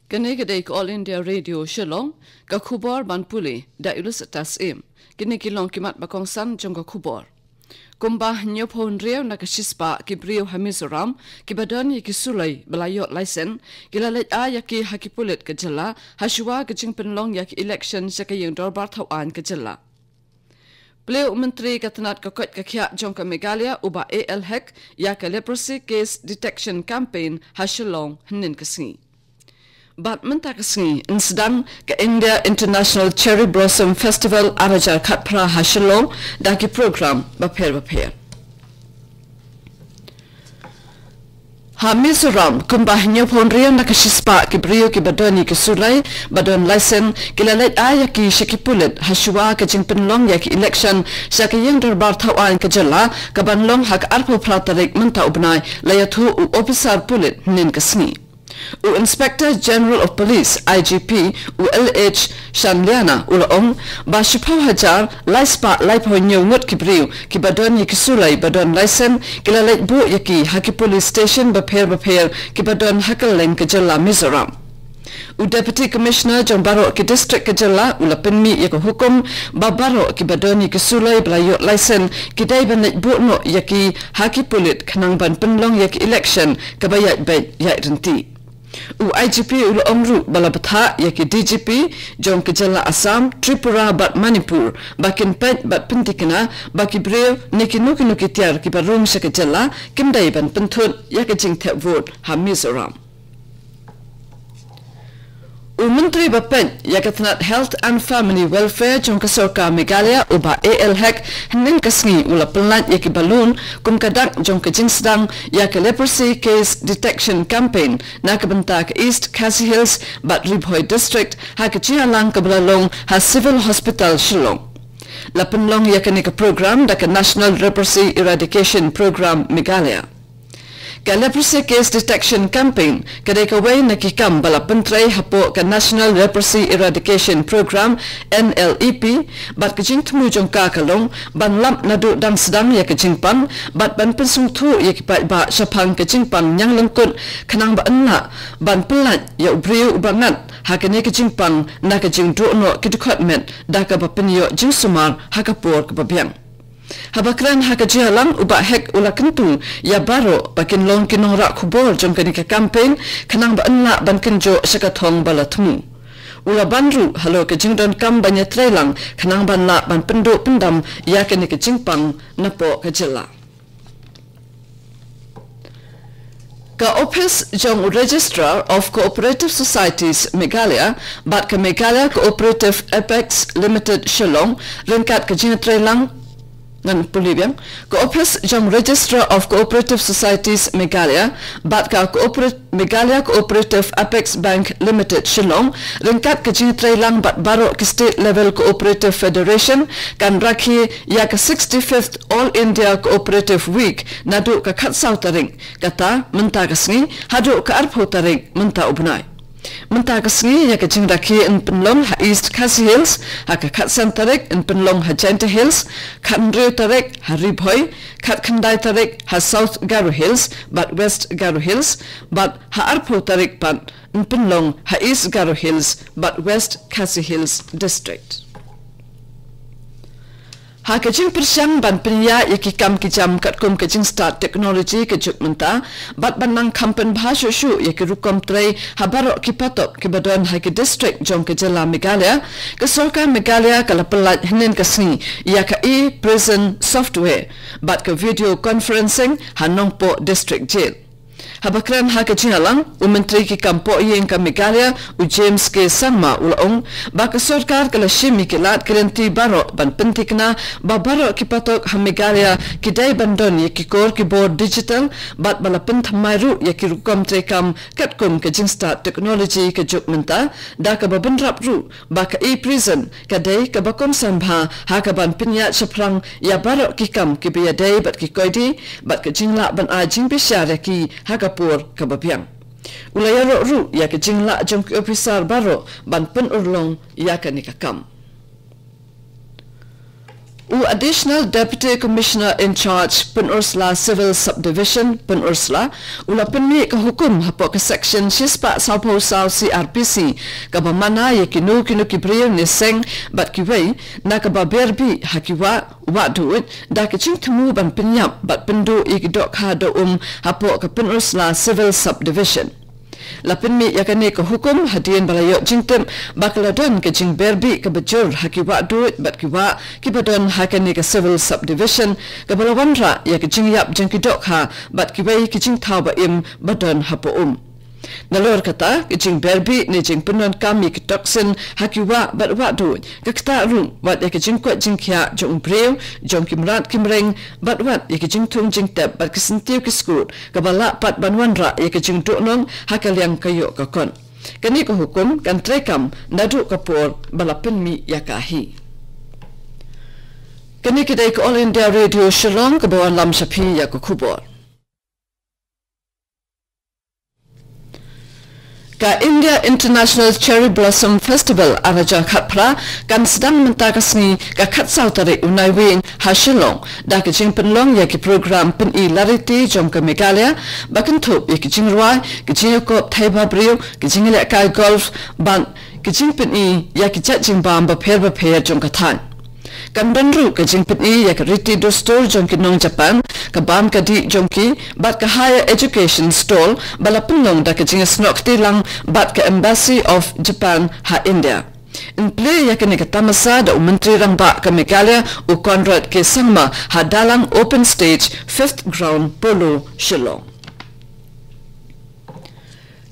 Kene kedai ke All India Radio Shillong, ka khubor ban puli da ilus atas im. Kini kilong kimat bakong san jong ka khubor. Kumbah nyopon riau na kasispa ki brio hamizoram, ki badan ki sulai belayot laisen, ki lalet a yaki hakipulit ke jela, haswa ke jing penlong yaki election saka yung dorbar tauan ke jela. Beliau Menteri Katanat Kakot Kakiak jong ka Meghalaya uba AL Hek ya ka leprosy case detection campaign SHILLONG hinin kasingi. Bat menta kasingi sedang ke India International Cherry Blossom Festival arajar katpra SHILLONG daki program bapher. Hamizoram kumbah nyopon riau na kasispa ki brio ki badoni ki sulai badon laisen ki lalet aya ki shakipulit haswa ka jing penlong ya ki election saka yang darbar tauan ka jela ka banlong hak arpo pratarik menta ubnai layathu u officer pulit nin kasni u Inspector General of Police IGP u LH Shanliana ulaong ba shipau hajar laispa laipo nyongot ki brio ki badon ki sulai badon laisen ki lalet bu yaki haki police station bapher ki badon hakaleng ka jela Mizoram. U Deputy Commissioner John Baro ki District ke jela ulapinmi yako hukum babaro ki badoni ki sulai belayot laisen ki dai banet bu no yaki haki pulit kanang ban penlong yaki election kabayat bay yai renti. U IGP ulu omru balapatha yaki DGP jong ke jela Assam, Tripura bat Manipur bakin pet bat pentikna baki breu neki nuki tiar ki barung sa ke jela kimdai ban pentut yaki jing tep vote Hamizoram. Menteri Bapen Yakatanat Health and Family Welfare jong kasorka Meghalaya uba AL Hek hinin kasngi ula pelat yaki balun kum kadak jong kajing sedang yaka leprosy case detection campaign na kabentak East Khasi Hills bat Ribhoi District ha kajialang kabelalong ha Civil Hospital Shillong. Lapenlong yakani ka program daka National Leprosy Eradication Program Meghalaya. Ka leprosy case detection campaign kadai kawai nakikam bala pentrai hapo ka National Leprosy Eradication Program NLEP bat kajing temu jong ka kalong ban lamp nadu dang sedang ya kajing pan bat ban pensung thu ya kipat ba syapang kajing pan yang lengkut kanang ba enna ban pelat ya ubriu ubangat hakane kajing pan na kajing duno kidukotmet daka ba penyo jing sumar hakapor kebabiang. Habakran hakajihalang uba hek ula kentung ya baro bakin long kinora kubor jong kanika campaign kanang ba enla ban kenjo sakathong balatmu ula banru halo ke jingdon kam banya trailang kanang ban la ban pendo pendam ya kanika jingpang napo kajela ka office jong Registrar of Cooperative Societies Meghalaya bat ka Meghalaya Cooperative Apex Limited Shillong ringkat ka trailang ngan pulibiang ko office jong Registrar of Cooperative Societies Meghalaya bat ka Meghalaya Cooperative Apex Bank Limited Shillong ringkat ke trailang bat baro ke State Level Cooperative Federation kan rakhi ya ka 65th All India Cooperative Week nadu ka khatsau taring kata menta kasngi hadu ka arpho taring menta ubnai menta kasngi ya ka rakhi in penlong ha East Khasi Hills ha ka khatsan tarik in penlong ha Janta Hills khandre tarik ha Ribhoi khandai tarik ha South Garo Hills but West Garo Hills but ha arpho tarik pat in penlong ha East Garo Hills but West Khasi Hills District. Ha kajing persiang ban penya yaki kam kijam katkum kajing start technology kajuk menta bat banang kampen bahasyo shu yaki rukom tray habaro kipatok kibadon hai ke district jong ke jela Meghalaya ke sorka Meghalaya kala pelat hinin kasni yaka prison software bat ke video conferencing hanongpo district jail. Habakran ha kajihalang Menteri ki kampo yang ka Meghalaya u James ke Sangma ulaong ba ka sarkar kala shimi kilat kerenti baro ban pentikna ba baro ki patok ha Meghalaya ki dai bandon ki kor ki board digital bat bala penthamairu ya ki rukom trekam katkum ke start technology ke jukmenta da ka babenrap ru ba ka prison ka dai ka bakom sambha ha ka ban pinya chaprang ya baro ki kam ki biya dai bat ki koidi bat ka jingla ban a jing bisyara ki ha kapur kababiang ulaya ru ya ke jingla jong ki officer baro ban pen urlong ya ka nikakam Additional Deputy Commissioner in Charge Pen Ursula Civil Subdivision Pen Ursula ula penmi ka hukum hapo ka section shispa Saupo South CRPC ka bamana ye kinu kibriyo ni seng bat kiwei na ka berbi hakiwa wa duit da ka ching temu ban pinyap bat pendu ikidok ha do hapo ka Pen Ursula Civil Subdivision. Lapin mi yakane ka hukum hadian balayo jingtem bakaladon ke jing berbi ka bajur hakiwa duit bat kiwa kibadon hakane ka civil subdivision ka balawandra yak jing yap jingkidok ha bat kiwai ki jing tauba im badon hapo Nalor kata ke jing berbi ni jing penon kami ke toksin hakiwa bat wa duit ka kata rum wat yak jing kwat jing kya jong breu jong kimrat kimreng bat wat yak jing tung jing tep bat kisentiu kiskut ka bala pat banwandra yak jing tuknong hakaliang kayo ka kon kani ko hukum kan trekam nadu kapor balapin mi yakahi kani kidai ko All India Radio Shillong ka bawan lam shapi yak kubor ka India International Cherry Blossom Festival araja khatpra kan sedang mentakasni ka khatsau tarik unai wing ha Shillong da ke jing penlong ya ki program pen I lariti jom ka Meghalaya bakan thup ya ki jing rwai ki jing ko thaiba brio ki jing le kai golf ban ki jing pen I ya ki chat jing bam ba pher jom ka than kan benru ka jing pen I ya ka riti do store jom ki nong Japan ka bam ka di jom ki bat ka higher education stall bala penlong da ka jing snok ti lang bat ka embassy of Japan ha India in play ya ka ni ka tamasa da menteri rang ba ka Meghalaya u Conrad ke sangma ha dalang open stage 5th ground polo Shillong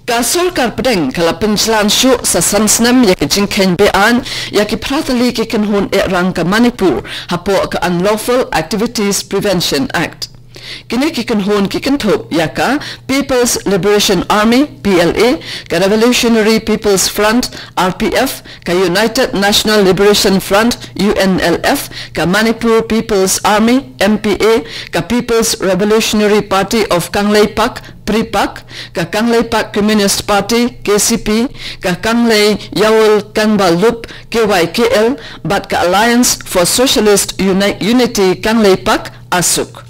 ka sarkar pedeng kala penjalan syuk sa sansnam ya ke jingken bean ya ki pratali ke kenhun rang ka Manipur hapo ka Unlawful Activities Prevention Act kini ki kenhun ki kenthop ya ka People's Liberation Army PLA ka Revolutionary People's Front RPF ka United National Liberation Front UNLF ka Manipur People's Army MPA ka People's Revolutionary Party of Kanglei Pak Pripak ka Kanglei Pak Communist Party KCP ka Kanglei Yawul Kangbal Loop KYKL bat ka Alliance for Socialist Unity Kanglei Pak ASUK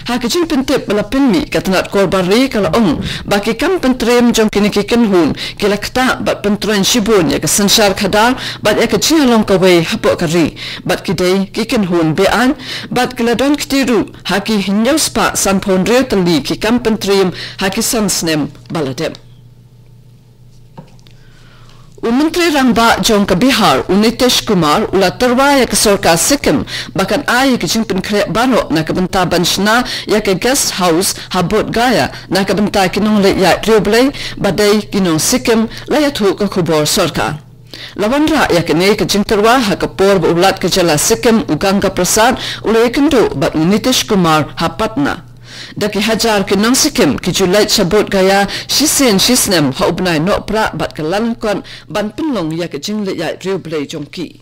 ha kajing pentep bala penmi katanat korbari kala baki kam pentrem jom kini kiken hun kilakta bat pentren shibun ya kasansar khadar bat ya kachialong kawai hapo kari bat kidai kiken hun bean bat kiladon kitiru haki hinyaus pa sanpon reo tali ki kam pentrem haki sansnem baladem Menteri Rangba Jong ka Bihar Nitish Kumar ula terwa ya ke Sarkar Sikkim bahkan ai ke jingpen krek baro na ke benta banshna ya ke guest house habot gaya na ke benta kinong le ya rioblei badai kinong Sikkim la ya thu ka khubor Sarkar Lawandra ya ke ne ke jingterwa ha ke por ulat ke jala Sikkim Uganga Prasad ula ikindo bat Nitish Kumar ha Patna Daki hajar ke nang Sikkim ki julai sabot gaya shisen shisnem ha ubnai no pra bat ke lankon ban penlong ya ke jingle ya rioblei jongki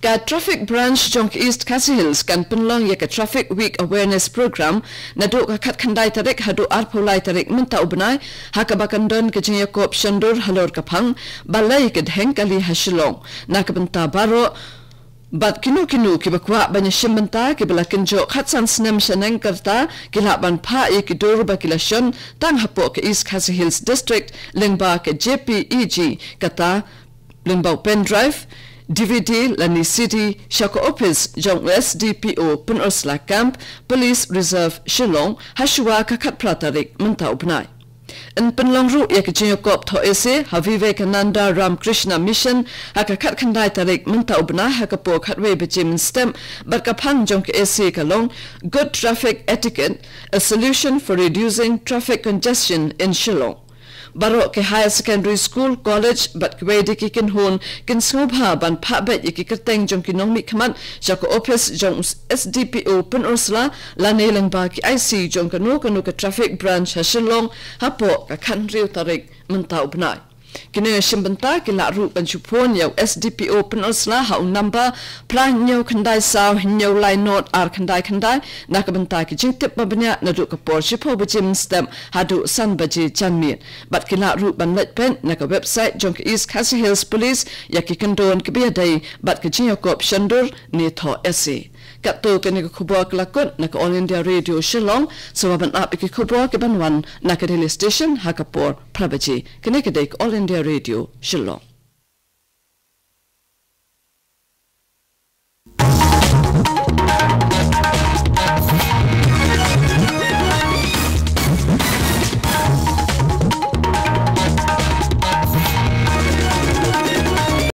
ka traffic branch jong East Khasi Hills kan penlong ya ke traffic week awareness program na do ka khat khandai tarik hadu arpolai tarik menta ubnai ha ka bakandon ke jing yakop shandur halor kapang balai ke dheng kali ha Shillong na ka benta baro Bat kinu ki bakwa banya shimbanta ki balakin jo khatsan snem shaneng karta kila ban pha e ki dur ba kilashon tang hapo ke East Khasi Hills district lingba ke JPEG kata lingba pen drive DVD lani city shako office jong SDPO Pen Ursula camp police reserve Shillong hashua ka khat pratarik menta upnai in penlong ru ya ke jingkop tho ese ha Vivekananda Ramkrishna mission ha ka khat khandai tarik menta ubna ha ka po khatwe bejim stem bar ka phang jong ke ese ka long good traffic etiquette a solution for reducing traffic congestion in Shillong baro ke higher secondary school college but kwedi ki kin hun kin subha ban pha bet ki kerteng jong ki nong mi khaman jako office jong SDPO Pen Ursula la neleng ba ki IC jong kanu ka traffic branch ha Shillong hapo ka khan riu tarik menta ubnai Kini shimbanta kila ru panchupon yaw SDPO penolsla hau number plan nyaw kandai saw nyaw lai not ar kandai nakabanta ki jingtip mabanya nadu kapor shipo bajim stem hadu san baji chanmit bat kila ru banlet pen naka website jong East Khasi Hills Police yaki kandon kebiyadai bat kajinyo kop shandur ni tho ese kato kani kubwa klakut naka All India Radio Shillong sawaban api ki kubwa ke banwan naka Daily Station hakapor prabaji kani kadek All India Radio Shillong.